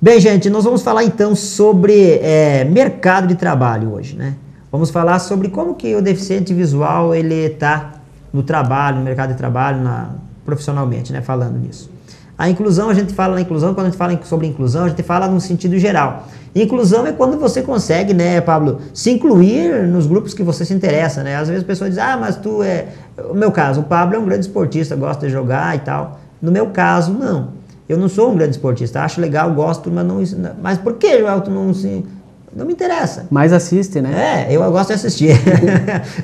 Bem, gente, nós vamos falar então sobre mercado de trabalho hoje, né? Vamos falar sobre como que o deficiente visual ele está no trabalho, no mercado de trabalho, profissionalmente, né? Falando nisso. A inclusão, a gente fala na inclusão, quando a gente fala sobre inclusão, a gente fala num sentido geral. Inclusão é quando você consegue, né, Pablo, se incluir nos grupos que você se interessa, né? Às vezes a pessoa diz, mas tu é... No meu caso, o Pablo é um grande esportista, gosta de jogar e tal. No meu caso, não. Eu não sou um grande esportista, acho legal, gosto, mas não... Mas por que, Joel, tu não se... Não me interessa. Mas assiste, né? Eu gosto de assistir.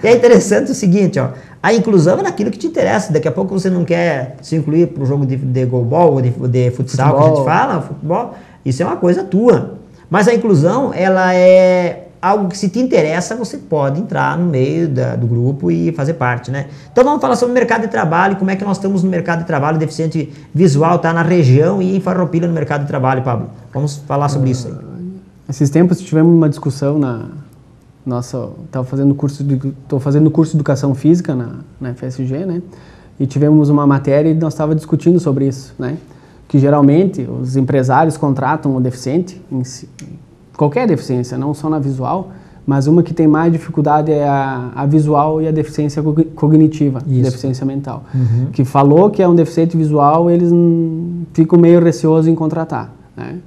E é interessante o seguinte, ó, a inclusão é naquilo que te interessa. Daqui a pouco você não quer se incluir para o jogo de goalball ou de futsal, que a gente fala, futebol, isso é uma coisa tua. Mas a inclusão, ela é algo que se te interessa, você pode entrar no meio do grupo e fazer parte, né? Então vamos falar sobre o mercado de trabalho, como é que nós estamos no mercado de trabalho, o deficiente visual está na região e em Farroupilha no mercado de trabalho, Pablo. Vamos falar sobre isso aí. Esses tempos tivemos uma discussão estou fazendo curso de Educação Física na FSG, né? E tivemos uma matéria e nós estávamos discutindo sobre isso, né? Que geralmente os empresários contratam o deficiente, qualquer deficiência, não só na visual, mas uma que tem mais dificuldade é a visual e a deficiência cognitiva, deficiência mental. Uhum. Que falou que é um deficiente visual, eles ficam meio receosos em contratar, né?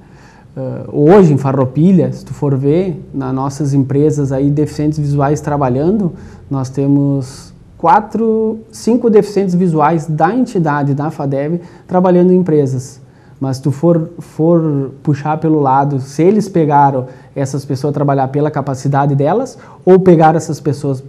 Hoje em Farroupilha, se tu for ver, nas nossas empresas aí, deficientes visuais trabalhando, nós temos 5 deficientes visuais da entidade, da FADEV, trabalhando em empresas. Mas se tu for puxar pelo lado, se eles pegaram essas pessoas a trabalhar pela capacidade delas, ou pegaram essas pessoas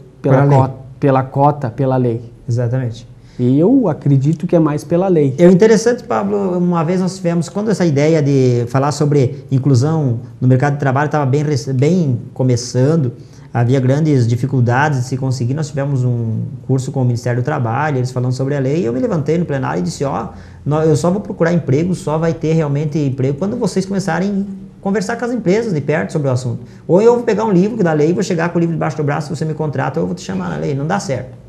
pela cota, pela lei. Exatamente. E eu acredito que é mais pela lei. É interessante, Pablo, uma vez nós tivemos, quando essa ideia de falar sobre inclusão no mercado de trabalho estava bem começando, havia grandes dificuldades de se conseguir, nós tivemos um curso com o Ministério do Trabalho, eles falando sobre a lei, e eu me levantei no plenário e disse, eu só vou procurar emprego, só vai ter realmente emprego quando vocês começarem a conversar com as empresas de perto sobre o assunto. Ou eu vou pegar um livro da lei, vou chegar com o livro debaixo do braço, se você me contrata, ou eu vou te chamar na lei, não dá certo.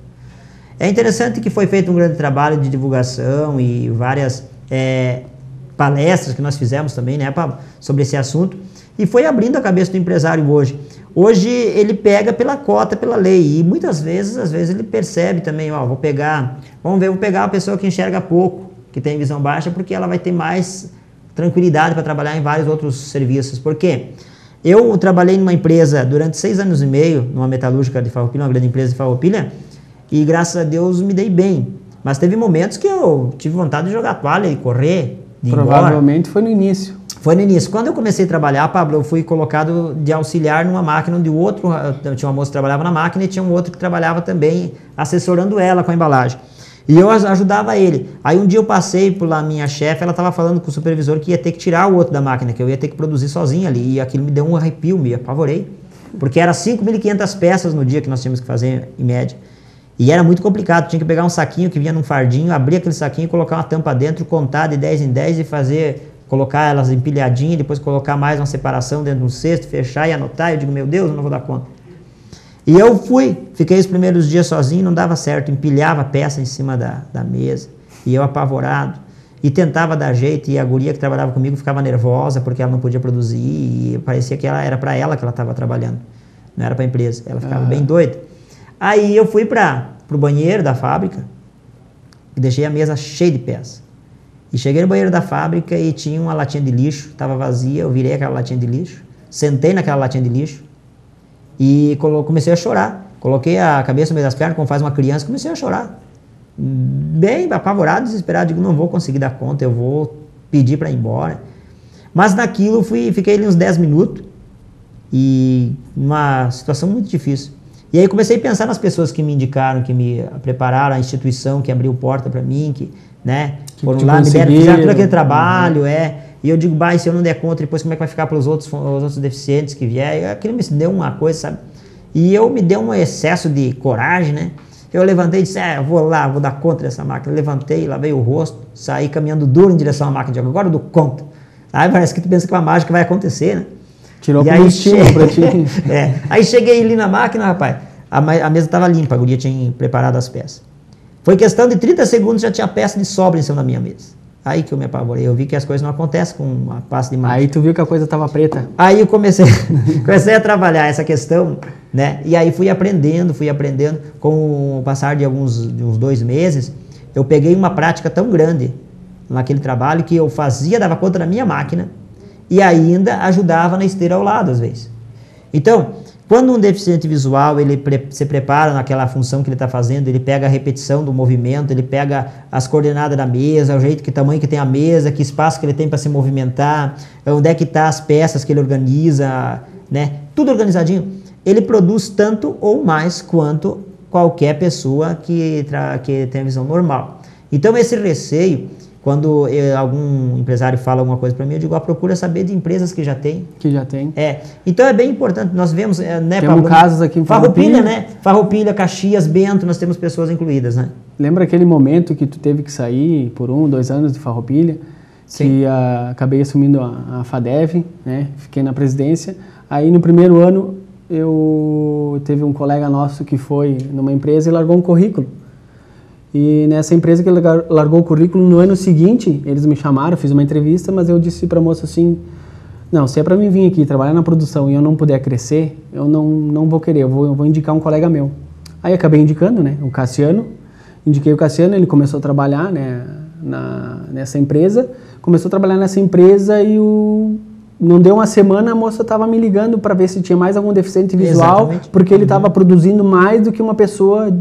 É interessante que foi feito um grande trabalho de divulgação e várias palestras que nós fizemos também, né, Pablo, sobre esse assunto, e foi abrindo a cabeça do empresário hoje. Hoje ele pega pela cota, pela lei, e muitas vezes, às vezes ele percebe também, vou pegar uma pessoa que enxerga pouco, que tem visão baixa, porque ela vai ter mais tranquilidade para trabalhar em vários outros serviços. Por quê? Eu trabalhei numa empresa durante 6 anos e meio, numa metalúrgica de Farroupilha, uma grande empresa de Farroupilha, e graças a Deus me dei bem. Mas teve momentos que eu tive vontade de jogar toalha e correr, de ir embora. Provavelmente foi no início. Foi no início. Quando eu comecei a trabalhar, Pablo, eu fui colocado de auxiliar numa máquina onde tinha uma moça que trabalhava na máquina e tinha um outro que trabalhava também assessorando ela com a embalagem. E eu ajudava ele. Aí um dia eu passei pela minha chefe, ela estava falando com o supervisor que ia ter que tirar o outro da máquina, que eu ia ter que produzir sozinho ali. E aquilo me deu um arrepio, me apavorei. Porque era 5.500 peças no dia que nós tínhamos que fazer, em média. E era muito complicado, tinha que pegar um saquinho que vinha num fardinho, abrir aquele saquinho, colocar uma tampa dentro, contar de 10 em 10 e colocar elas empilhadinhas, depois colocar mais uma separação dentro de um cesto, fechar e anotar. Eu digo, meu Deus, eu não vou dar conta. E eu fiquei os primeiros dias sozinho, não dava certo, empilhava a peça em cima da mesa, e eu apavorado, e tentava dar jeito, e a guria que trabalhava comigo ficava nervosa porque ela não podia produzir, e parecia que era para ela que ela estava trabalhando, não era para a empresa, ela ficava bem doida. Aí eu fui para o banheiro da fábrica e deixei a mesa cheia de peças. E cheguei no banheiro da fábrica e tinha uma latinha de lixo, estava vazia, eu virei aquela latinha de lixo, sentei naquela latinha de lixo e comecei a chorar. Coloquei a cabeça no meio das pernas, como faz uma criança, comecei a chorar. Bem apavorado, desesperado, digo, não vou conseguir dar conta, eu vou pedir para ir embora. Mas naquilo fiquei ali uns 10 minutos e uma situação muito difícil. E aí comecei a pensar nas pessoas que me indicaram, que me prepararam, a instituição que abriu porta para mim, que foram lá, fizeram todo aquele trabalho, e eu digo, se eu não der conta, depois como é que vai ficar para os outros deficientes que vierem? Aquilo me deu uma coisa, sabe? E eu me deu um excesso de coragem, né? Eu levantei e disse, eu vou lá, vou dar conta dessa máquina. Eu levantei, lavei o rosto, saí caminhando duro em direção à máquina de água. Agora eu dou conta. Aí parece que tu pensa que uma mágica vai acontecer, né? Tirou combustível pra ti. Aí cheguei ali na máquina, rapaz, a mesa estava limpa, a guria tinha preparado as peças. Foi questão de 30 segundos, já tinha peça de sobra em cima da minha mesa. Aí que eu me apavorei, eu vi que as coisas não acontecem com uma passe de mágica. Aí tu viu que a coisa estava preta. Aí eu comecei a trabalhar essa questão, né? E aí fui aprendendo, com o passar de uns 2 meses, eu peguei uma prática tão grande naquele trabalho que eu fazia, dava conta da minha máquina e ainda ajudava na esteira ao lado, às vezes. Então, quando um deficiente visual ele se prepara naquela função que ele está fazendo, ele pega a repetição do movimento, ele pega as coordenadas da mesa, o jeito, que tamanho que tem a mesa, que espaço que ele tem para se movimentar, onde é que tá as peças que ele organiza, né? Tudo organizadinho. Ele produz tanto ou mais quanto qualquer pessoa que tem a visão normal. Então esse receio, quando algum empresário fala alguma coisa para mim, eu digo, procura saber de empresas que já tem. Que já tem. Então é bem importante, nós vemos, né, Temos Pablo, casos aqui em Farroupilha, né? Farroupilha, Caxias, Bento, nós temos pessoas incluídas, né? Lembra aquele momento que tu teve que sair por 1, 2 anos de Farroupilha? Sim. Que acabei assumindo a FADEV, né? Fiquei na presidência. Aí no primeiro ano, teve um colega nosso que foi numa empresa e largou um currículo. E nessa empresa que ele largou o currículo, no ano seguinte, eles me chamaram, fiz uma entrevista, mas eu disse para a moça assim, não, se é para mim vir aqui trabalhar na produção e eu não puder crescer, eu não vou querer, eu vou indicar um colega meu. Aí acabei indicando, né, o Cassiano, indiquei o Cassiano, ele começou a trabalhar, né, nessa empresa, e não deu uma semana, a moça estava me ligando para ver se tinha mais algum deficiente visual, exatamente, porque ele estava produzindo mais do que uma pessoa...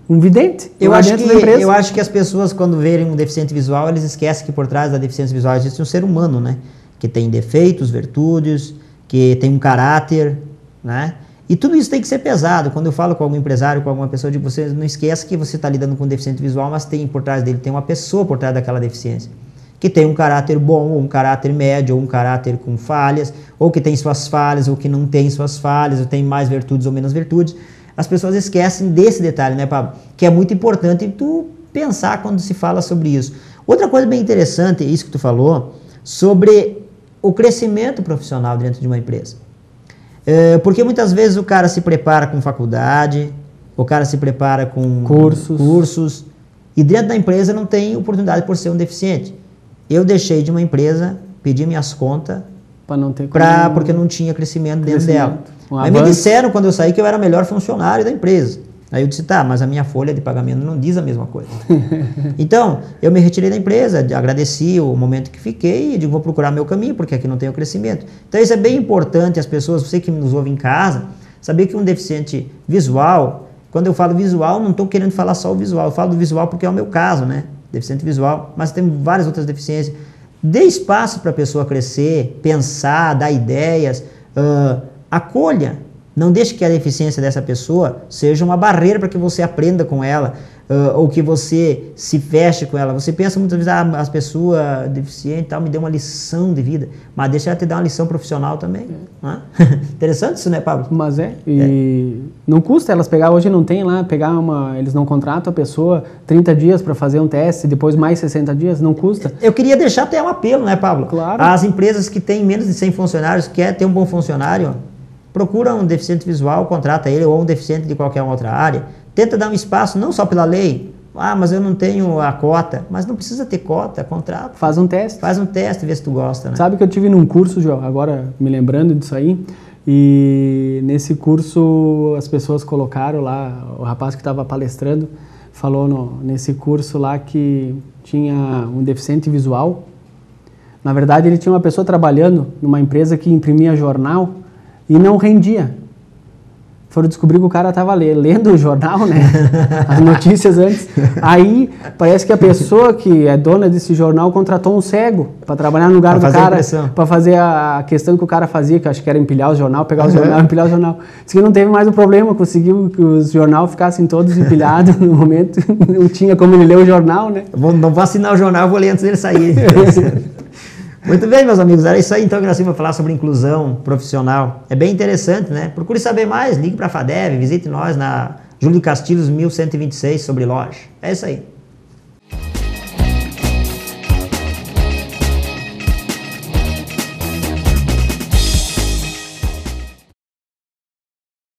Um vidente. Eu acho que as pessoas, quando verem um deficiente visual, eles esquecem que por trás da deficiência visual existe um ser humano, né? Que tem defeitos, virtudes, que tem um caráter, né? E tudo isso tem que ser pesado. Quando eu falo com algum empresário, com alguma pessoa, eu digo, você não esqueça que você está lidando com um deficiente visual, mas tem por trás dele, tem uma pessoa por trás daquela deficiência. Que tem um caráter bom, ou um caráter médio, ou um caráter com falhas, ou que tem suas falhas, ou que não tem suas falhas, ou tem mais virtudes ou menos virtudes. As pessoas esquecem desse detalhe, né, Pablo? Que é muito importante tu pensar quando se fala sobre isso. Outra coisa bem interessante, isso que tu falou, sobre o crescimento profissional dentro de uma empresa. Porque muitas vezes o cara se prepara com faculdade, o cara se prepara com cursos, e dentro da empresa não tem oportunidade por ser um deficiente. Eu deixei de uma empresa, pedi minhas contas, porque não tinha crescimento dentro dela. Mas me disseram quando eu saí que eu era o melhor funcionário da empresa. Aí eu disse, tá, mas a minha folha de pagamento não diz a mesma coisa. Então, eu me retirei da empresa, agradeci o momento que fiquei e digo, vou procurar meu caminho, porque aqui não tem o crescimento. Então, isso é bem importante, as pessoas, você que nos ouve em casa, saber que um deficiente visual, quando eu falo visual, não estou querendo falar só o visual, eu falo do visual porque é o meu caso, né? Deficiente visual, mas tem várias outras deficiências. Dê espaço para a pessoa crescer, pensar, dar ideias, acolha. Não deixe que a deficiência dessa pessoa seja uma barreira para que você aprenda com ela, ou que você se feche com ela. Você pensa muitas vezes, as pessoas deficientes tal, me deu uma lição de vida, mas deixa ela te dar uma lição profissional também. Interessante isso, né, Pablo? Mas não custa elas pegar, hoje não tem lá, eles não contratam a pessoa 30 dias para fazer um teste, depois mais 60 dias, não custa. Eu queria deixar até um apelo, né, Pablo? Claro. As empresas que têm menos de 100 funcionários, quer ter um bom funcionário, procura um deficiente visual, contrata ele, ou um deficiente de qualquer outra área. Tenta dar um espaço, não só pela lei. Mas eu não tenho a cota. Mas não precisa ter cota, contrata. Faz um teste. Faz um teste, vê se tu gosta, né? Sabe que eu tive num curso, João, agora me lembrando disso aí, e nesse curso as pessoas colocaram lá, o rapaz que estava palestrando falou nesse curso lá que tinha um deficiente visual. Na verdade, ele tinha uma pessoa trabalhando numa empresa que imprimia jornal e não rendia. Foram descobrir que o cara estava lendo o jornal, né? As notícias antes. Aí, parece que a pessoa que é dona desse jornal contratou um cego para trabalhar no lugar do cara, para fazer a questão que o cara fazia, que acho que era empilhar o jornal, pegar o jornal, empilhar o jornal. Diz que não teve mais o problema, conseguiu que os jornais ficassem todos empilhados no momento. Não tinha como ele ler o jornal, né? Não vou assinar o jornal, vou ler antes dele sair. Muito bem, meus amigos, era isso aí então que nós íamos falar sobre inclusão profissional. É bem interessante, né? Procure saber mais, ligue para a FADEV, visite nós na Júlio Castilhos 1126 sobre loja. É isso aí.